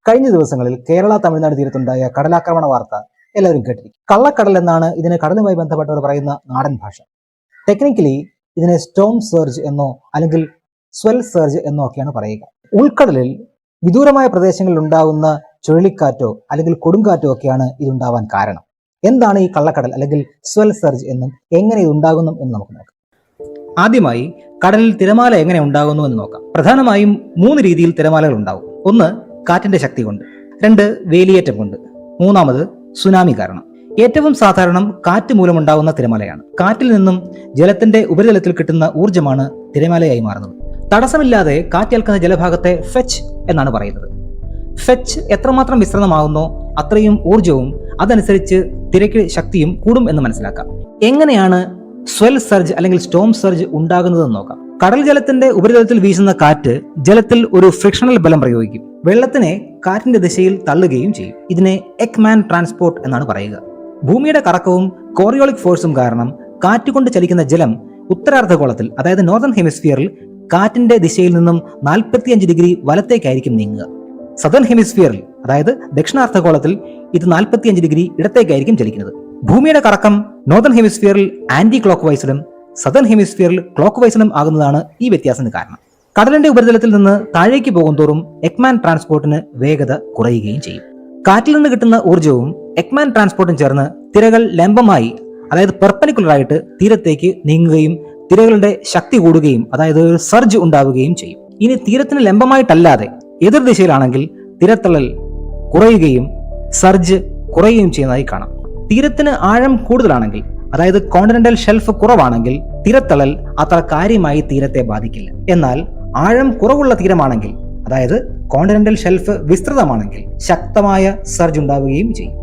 കഴിഞ്ഞ ദിവസങ്ങളിൽ കേരള തമിഴ്നാട് തീരത്തുണ്ടായ കടലാക്രമണ വാർത്ത എല്ലാവരും കേട്ടിരിക്കും. കള്ളക്കടൽ എന്നാണ് ഇതിന് കടലുമായി ബന്ധപ്പെട്ടവർ പറയുന്ന നാടൻ ഭാഷ. ടെക്നിക്കലി ഇതിനെ സ്റ്റോം സർജ് എന്നോ അല്ലെങ്കിൽ സ്വെൽ സർജ് എന്നോ ഒക്കെയാണ് പറയുക. ഉൾക്കടലിൽ വിദൂരമായ പ്രദേശങ്ങളിൽ ഉണ്ടാകുന്ന ചുഴലിക്കാറ്റോ അല്ലെങ്കിൽ കൊടുങ്കാറ്റോ ഒക്കെയാണ് ഇതുണ്ടാവാൻ കാരണം. എന്താണ് ഈ കള്ളക്കടൽ അല്ലെങ്കിൽ സ്വെൽ സർജ് എന്നും എങ്ങനെ ഇത് ഉണ്ടാകുന്നു എന്ന് നമുക്ക് നോക്കാം. ആദ്യമായി കടലിൽ തിരമാല എങ്ങനെ ഉണ്ടാകുന്നു എന്ന് നോക്കാം. പ്രധാനമായും 3 രീതിയിൽ തിരമാലകൾ ഉണ്ടാകും. ഒന്ന്, കാറ്റിന്റെ ശക്തി കൊണ്ട്. 2, വേലിയേറ്റം കൊണ്ട്. 3, സുനാമി കാരണം. ഏറ്റവും സാധാരണം കാറ്റ് മൂലമുണ്ടാകുന്ന തിരമാലയാണ്. കാറ്റിൽ നിന്നും ജലത്തിന്റെ ഉപരിതലത്തിൽ കിട്ടുന്ന ഊർജ്ജമാണ് തിരമാലയായി മാറുന്നത്. തടസ്സമില്ലാതെ കാറ്റേൽക്കുന്ന ജലഭാഗത്തെ ഫെച്ച് എന്നാണ് പറയുന്നത്. ഫെച്ച് എത്രമാത്രം വിസ്തൃതമാകുന്നോ അത്രയും ഊർജ്ജവും അതനുസരിച്ച് തിരക്ക് ശക്തിയും കൂടും എന്ന് മനസ്സിലാക്കാം. എങ്ങനെയാണ് സ്വെൽ സർജ് അല്ലെങ്കിൽ സ്റ്റോം സർജ് ഉണ്ടാകുന്നതെന്ന് നോക്കാം. കടൽ ജലത്തിന്റെ ഉപരിതലത്തിൽ വീശുന്ന കാറ്റ് ജലത്തിൽ ഒരു ഫ്രിക്ഷണൽ ബലം പ്രയോഗിക്കും. വെള്ളത്തിനെ കാറ്റിന്റെ ദിശയിൽ തള്ളുകയും ചെയ്യും. ഇതിനെ എക്മാൻ ട്രാൻസ്പോർട്ട് എന്നാണ് പറയുക. ഭൂമിയുടെ കറക്കവും കോറിയോളിക് ഫോഴ്സും കാരണം കാറ്റുകൊണ്ട് ചലിക്കുന്ന ജലം ഉത്തരാർദ്ധഗോളത്തിൽ, അതായത് നോർത്തേൺ ഹെമിസ്ഫിയറിൽ കാറ്റിന്റെ ദിശയിൽ നിന്നും 45 ഡിഗ്രി വലത്തേക്കായിരിക്കും നീങ്ങുക. സദേൺ ഹെമിസ്ഫിയറിൽ, അതായത് ദക്ഷിണാർദ്ധഗോളത്തിൽ ഇത് 45 ഡിഗ്രി ഇടത്തേക്കായിരിക്കും ചലിക്കുന്നത്. ഭൂമിയുടെ കറക്കം നോർത്തേൺ ഹെമിസ്ഫിയറിൽ ആന്റി ക്ലോക്ക് വൈസിലും സദേൺ ഹെമിസ്ഫിയറിൽ ക്ലോക്ക് വൈസിലും ആകുന്നതാണ് ഈ വ്യത്യാസത്തിന് കാരണം. കടലിന്റെ ഉപരിതലത്തിൽ നിന്ന് താഴേക്ക് പോകുന്തോറും എക്മാൻ ട്രാൻസ്പോർട്ടിന് വേഗത കുറയുകയും ചെയ്യും. കാറ്റിൽ നിന്ന് കിട്ടുന്ന ഊർജ്ജവും എക്മാൻ ട്രാൻസ്പോർട്ടും ചേർന്ന് തിരകൾ ലംബമായി, അതായത് പെർപെനിക്കുലറായിട്ട് തീരത്തേക്ക് നീങ്ങുകയും തിരകളുടെ ശക്തി കൂടുകയും, അതായത് ഒരു സർജ് ഉണ്ടാവുകയും ചെയ്യും. ഇനി തീരത്തിന് ലംബമായിട്ടല്ലാതെ എതിർ ദിശയിലാണെങ്കിൽ തിരത്തള്ളൽ കുറയുകയും സർജ് കുറയുകയും ചെയ്യുന്നതായി കാണാം. തീരത്തിന് ആഴം കൂടുതലാണെങ്കിൽ, അതായത് കോണ്ടിനെന്റൽ ഷെൽഫ് കുറവാണെങ്കിൽ തിരത്തള്ളൽ അത്ര കാര്യമായി തീരത്തെ ബാധിക്കില്ല. എന്നാൽ ആഴം കുറവുള്ള തീരമാണെങ്കിൽ, അതായത് കോണ്ടിനെന്റൽ ഷെൽഫ് വിസ്തൃതമാണെങ്കിൽ ശക്തമായ സർജ് ഉണ്ടാവുകയും ചെയ്യും.